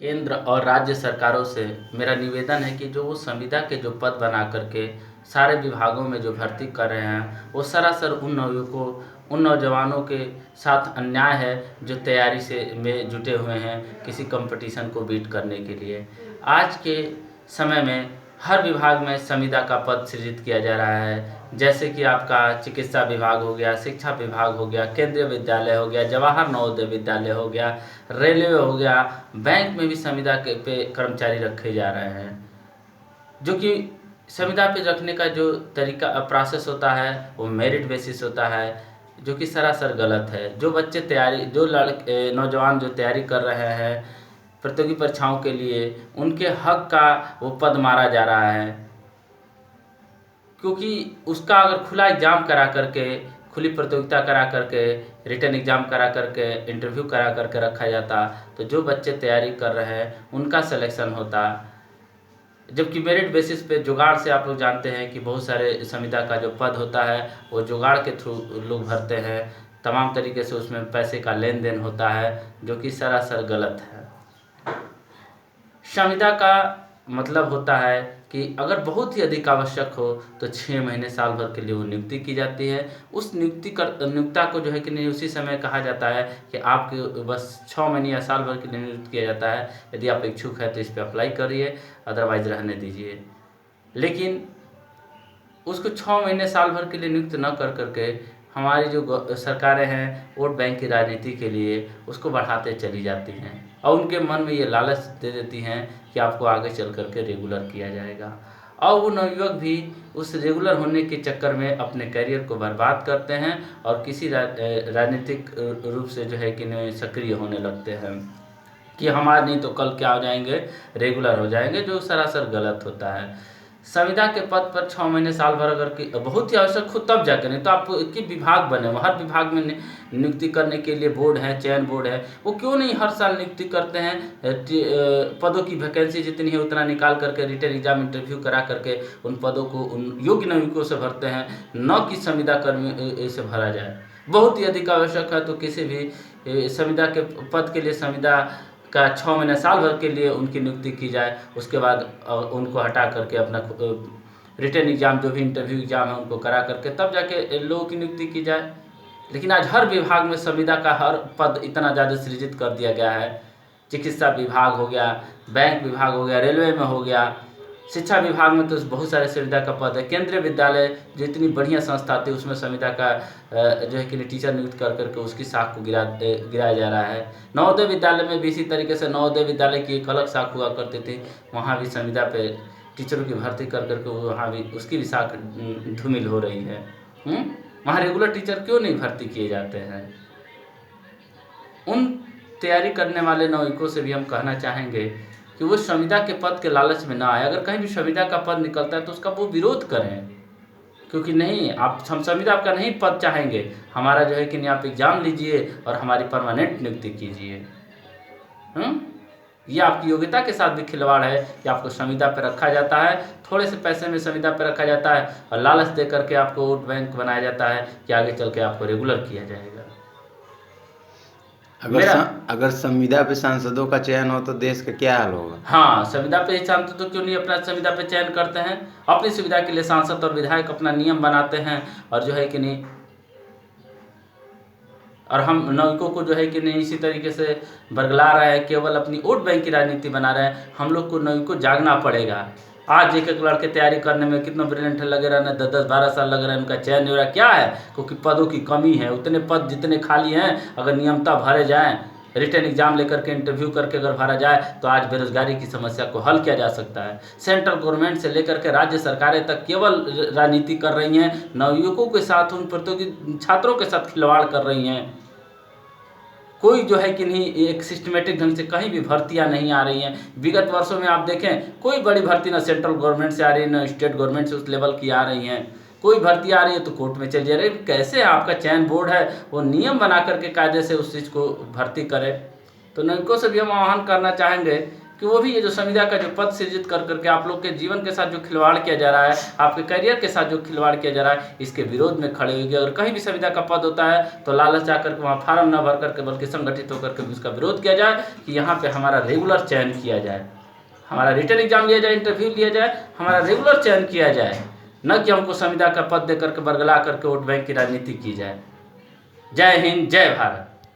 केंद्र और राज्य सरकारों से मेरा निवेदन है कि जो वो संविदा के जो पद बना करके सारे विभागों में जो भर्ती कर रहे हैं, वो सरासर उन नवयुवकों, उन नौजवानों के साथ अन्याय है जो तैयारी से में जुटे हुए हैं किसी कंपटीशन को बीट करने के लिए। आज के समय में हर विभाग में संविदा का पद सृजित किया जा रहा है। जैसे कि आपका चिकित्सा विभाग हो गया, शिक्षा विभाग हो गया, केंद्रीय विद्यालय हो गया, जवाहर नवोदय विद्यालय हो गया, रेलवे हो गया, बैंक में भी संविदा के पे कर्मचारी रखे जा रहे हैं। जो कि संविदा पे रखने का जो तरीका प्रोसेस होता है वो मेरिट बेसिस होता है, जो कि सरासर गलत है। जो बच्चे तैयारी जो नौजवान जो तैयारी कर रहे हैं प्रतियोगी परीक्षाओं के लिए, उनके हक का वो पद मारा जा रहा है। क्योंकि उसका अगर खुला एग्ज़ाम करा करके, खुली प्रतियोगिता करा करके, रिटन एग्ज़ाम करा करके, इंटरव्यू करा करके रखा जाता, तो जो बच्चे तैयारी कर रहे हैं उनका सिलेक्शन होता। जबकि मेरिट बेसिस पे जुगाड़ से आप लोग जानते हैं कि बहुत सारे संविदा का जो पद होता है वो जुगाड़ के थ्रू लोग भरते हैं। तमाम तरीके से उसमें पैसे का लेन देन होता है, जो कि सरासर गलत है। संविदा का मतलब होता है कि अगर बहुत ही अधिक आवश्यक हो तो 6 महीने साल भर के लिए वो नियुक्ति की जाती है। उस नियुक्ता को जो है कि नहीं, उसी समय कहा जाता है कि आपके बस 6 महीने या साल भर के लिए नियुक्त किया जाता है। यदि आप इच्छुक हैं तो इस पर अप्लाई करिए, अदरवाइज रहने दीजिए। लेकिन उसको 6 महीने साल भर के लिए नियुक्त न कर करके हमारी जो सरकारें हैं वोट बैंक की राजनीति के लिए उसको बढ़ाते चली जाती हैं और उनके मन में ये लालच दे देती हैं कि आपको आगे चल करके रेगुलर किया जाएगा। और वो नवयुवक भी उस रेगुलर होने के चक्कर में अपने करियर को बर्बाद करते हैं और किसी राजनीतिक रूप से जो है कि सक्रिय होने लगते हैं कि हमारे नहीं तो कल क्या हो जाएंगे, रेगुलर हो जाएंगे, जो सरासर गलत होता है। संविदा के पद पर 6 महीने साल भर अगर की बहुत ही आवश्यक हो तब जाकर, नहीं तो आप कि विभाग बने हो, हर विभाग में नियुक्ति करने के लिए बोर्ड है, चयन बोर्ड है, वो क्यों नहीं हर साल नियुक्ति करते हैं। पदों की वैकेंसी जितनी है उतना निकाल करके रिटन एग्जाम इंटरव्यू करा करके उन पदों को उन योग्य नागरिकों से भरते हैं, न कि संविदा कर्मी से भरा जाए। बहुत ही अधिक आवश्यक है तो किसी भी संविदा के पद के लिए संविदा का 6 महीने साल भर के लिए उनकी नियुक्ति की जाए। उसके बाद उनको हटा करके अपना रिटन एग्ज़ाम जो भी इंटरव्यू एग्ज़ाम है उनको करा करके तब जाके लोगों की नियुक्ति की जाए। लेकिन आज हर विभाग में संविदा का हर पद इतना ज़्यादा सृजित कर दिया गया है। चिकित्सा विभाग हो गया, बैंक विभाग हो गया, रेलवे में हो गया, शिक्षा विभाग में तो बहुत सारे संविदा का पद है। केंद्रीय विद्यालय जो इतनी बढ़िया संस्था थी उसमें संविदा का जो है कि टीचर नियुक्त कर करके उसकी शाख को गिराया जा रहा है। नवोदय विद्यालय में भी इसी तरीके से नवोदय विद्यालय की एक अलग शाख हुआ करती थी, वहाँ भी संविदा पे टीचरों की भर्ती कर करके वहाँ भी उसकी भी शाख धूमिल हो रही है। वहाँ रेगुलर टीचर क्यों नहीं भर्ती किए जाते हैं। उन तैयारी करने वाले नवयुवकों से भी हम कहना चाहेंगे कि वो संविदा के पद के लालच में ना आए। अगर कहीं भी संविदा का पद निकलता है तो उसका वो विरोध करें, क्योंकि नहीं, आप हम संविदा का नहीं पद चाहेंगे, हमारा जो है कि नहीं आप एग्ज़ाम लीजिए और हमारी परमानेंट नियुक्ति कीजिए। ये आपकी योग्यता के साथ भी खिलवाड़ है कि आपको संविदा पर रखा जाता है, थोड़े से पैसे में संविदा पर रखा जाता है और लालच दे करके आपको वोट बैंक बनाया जाता है कि आगे चल के आपको रेगुलर किया जाएगा। अगर संविदा पे सांसदों का चयन हो तो देश का क्या हाल होगा। हाँ, संविदा पे ही सांसद तो क्यों नहीं अपना संविदा पे चयन करते हैं। अपनी सुविधा के लिए सांसद और विधायक अपना नियम बनाते हैं और जो है कि नहीं, और हम नागरिकों को जो है कि नहीं इसी तरीके से बरगला रहे हैं, केवल अपनी वोट बैंक की राजनीति बना रहे हैं। हम लोग को नागरिकों को जागना पड़ेगा। आज एक लड़के तैयारी करने में कितना ब्रिलियंट लगे रहना, 10-10-12 साल लग रहे हैं, उनका चयन नहीं हो रहा। क्या है? क्योंकि पदों की कमी है। उतने पद जितने खाली हैं अगर नियमता भरे जाएँ, रिटन एग्जाम लेकर के इंटरव्यू करके अगर भरा जाए तो आज बेरोजगारी की समस्या को हल किया जा सकता है। सेंट्रल गवर्नमेंट से लेकर के राज्य सरकारें तक केवल राजनीति कर रही हैं, नवयुवकों के साथ, उन प्रतियोगी छात्रों के साथ खिलवाड़ कर रही हैं। कोई जो है कि नहीं एक सिस्टमेटिक ढंग से कहीं भी भर्तियां नहीं आ रही हैं। विगत वर्षों में आप देखें कोई बड़ी भर्ती ना सेंट्रल गवर्नमेंट से आ रही है, ना स्टेट गवर्नमेंट से उस लेवल की आ रही हैं। कोई भर्ती आ रही है तो कोर्ट में चल जा रही है। कैसे आपका चयन बोर्ड है वो नियम बना करके कायदे से उस चीज़ को भर्ती करे। तो नागरिकों से भी हम आह्वान करना चाहेंगे कि वो भी ये जो संविदा का जो पद सृजित कर करके आप लोग के जीवन के साथ जो खिलवाड़ किया जा रहा है, आपके करियर के साथ जो खिलवाड़ किया जा रहा है, इसके विरोध में खड़े होगी। अगर कहीं भी संविदा का पद होता है तो लालच आकर के वहाँ फार्म न भर करके बल्कि संगठित होकर के भी उसका विरोध किया जाए कि यहाँ पे हमारा रेगुलर चयन किया जाए, हमारा रिटर्न एग्जाम लिया जाए, इंटरव्यू लिया जाए, हमारा रेगुलर चयन किया जाए, न कि हमको संविदा का पद दे करके बरगला करके वोट बैंक की राजनीति की जाए। जय हिंद, जय भारत।